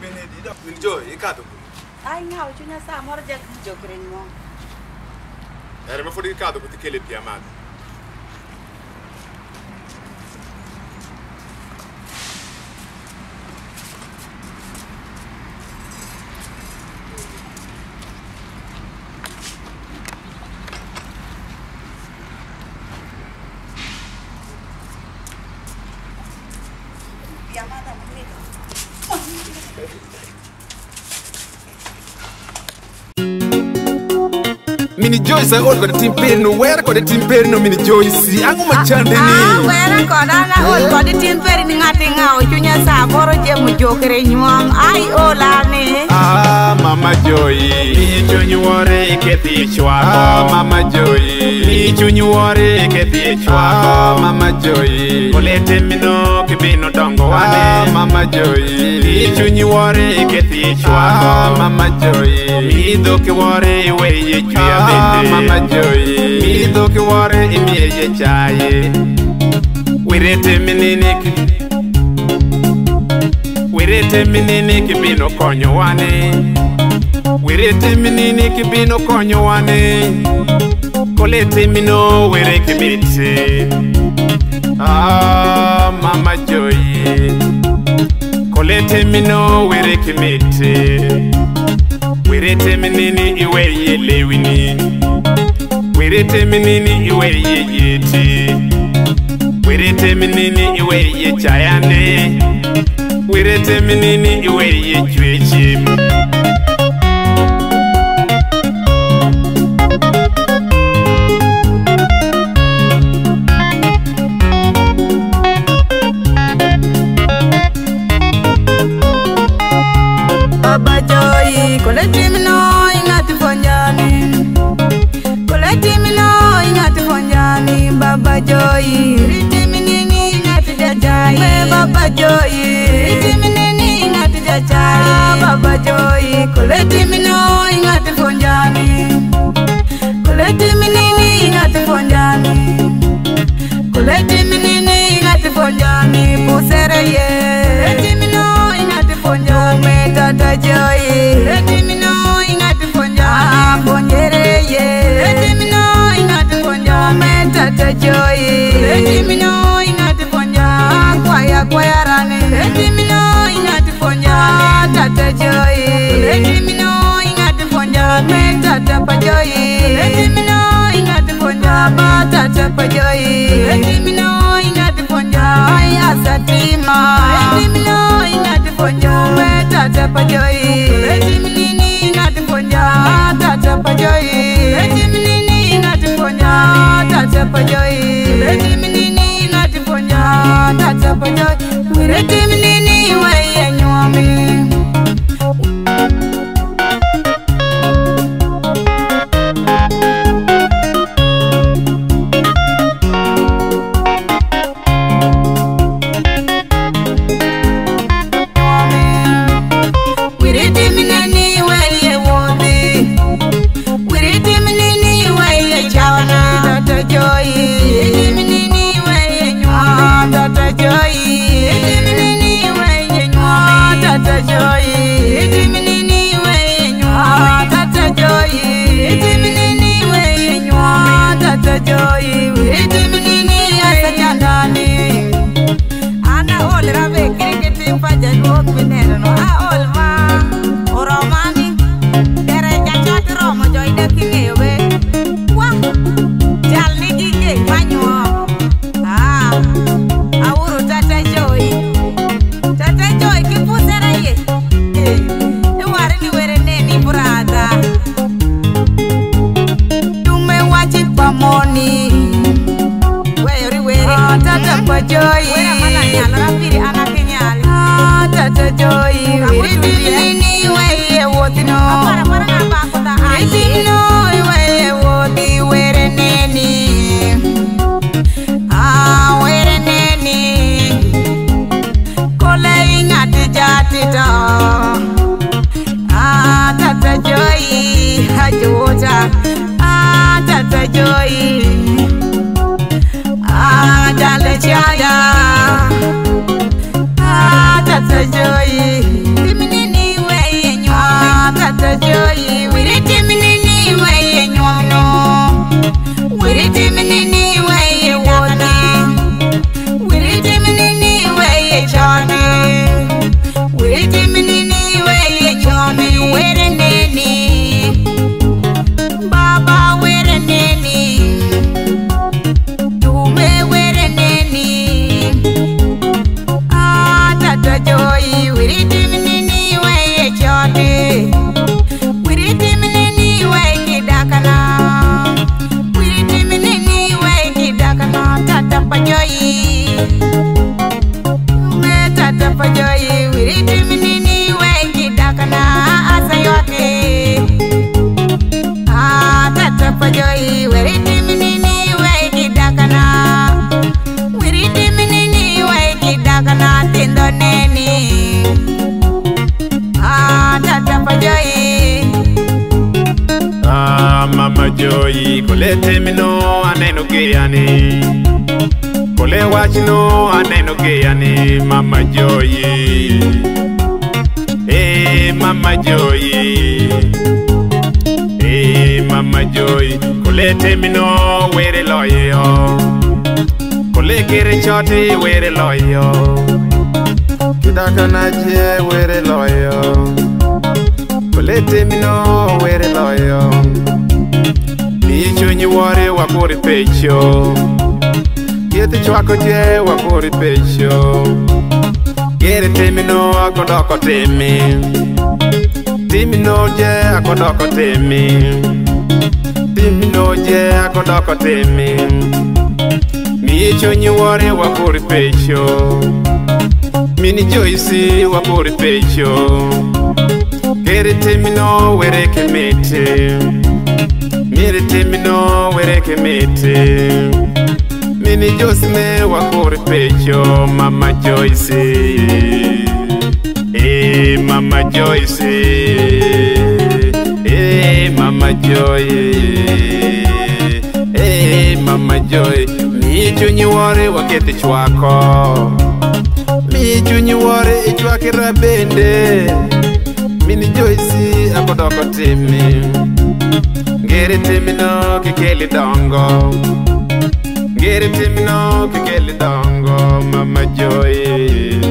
Min Joy, ikato. Ai ngau chunya sa mor jak jokren mo. Era me fodi ikato kuti kele piamad. Piamada bonito. Mini Joyce ol ko de timperno wera ko de timperno Mini Joyce angu machande ni wera ko dana ol ko de timperni ngati ngao chunya sa boro je mu jokre nyuam ai ola ni Mama Joy mi chunyu wore iketi chwa Mama Joy mi chunyu wore iketi chwa Mama Joy kolete mino kibino dongo wane Mama Joy mi chunyu wore iketi chwa Mama Joy mi doki wore weye chwa Mama Joy mi doki wore imiye chaye wirete mininik wirete minini kibino konyo wane wirete minini kibino konyo wane kolete mino were kibite Mama Joy kolete mino were kibite wirete minini iwe yelewini wirete minini iwe yeti wirete minini iwe yechayane wirete minini iwe yechwechi Baba Joy kolete mino ingati fonjani kolete mino ingati fonjani Baba Joy wirete minini ingati jajai Baba Joy wirete minini ingati jajai Baba Joy kolete mino ingati fonjani kolete minini ingati fonjani kolete minini ingati fonjani pusere ye kolete mino ingati fonjani Tata Joy kolete mino ingati fonjani bonjere ye kolete mino ingati fonjani Tata Joy kolete mino ingati fonjani kwaya rane kolete mino ingati fonjani Tata Joy kolete mino ingati fonjani Tata Pajoy kolete mino ingati fonjani Tata Pajoy kolete mino ingati fonjani asatima kolete mino ingati fonjani Tata Pajoy kolete minini ingati fonjani Tata Pajoy kolete minini ingati fonjani Tata Pajoy kolete minini ingati fonjani Tata Pajoy wirete minini weye nyuami Tata Joy wirete minini weye wotino wirete mino weye woti were neni were neni kole ingati jatito Tata Joy hajota Tata Joy dale chada Tata Joy pajoyi tata pajoyi wiriti minini wengi dakana asayoke tata pajoyi wiriti minini wengi dakana tindo neni tata pajoyi Mama Joyi kolete mino aneno geyani kole wachno aneno geyani Mama Joyi Mama Joyi Mama Joyi kolete mino were loyo kole kere choti were loyo kidakana je were loyo kolete mino were loyo Ichunyi wore wakuri pecho Yeti chwako je wakuri pecho Gere temino akodoko temi Timino je akodoko temi Timino je akodoko temi Ichunyi wore wakuri pecho Mini Joyce wakuri pecho Gere temino were kemete Miri timino wereke mete Mini Josme wakuri pecho Mama Joyce Mama Joyce Mama Joy Mama Joy Michunyi wore waketi chwako Michunyi wore ichwaki rabende Mini Joyce akodoko timi Gere timino kikeli dongo Mama Joy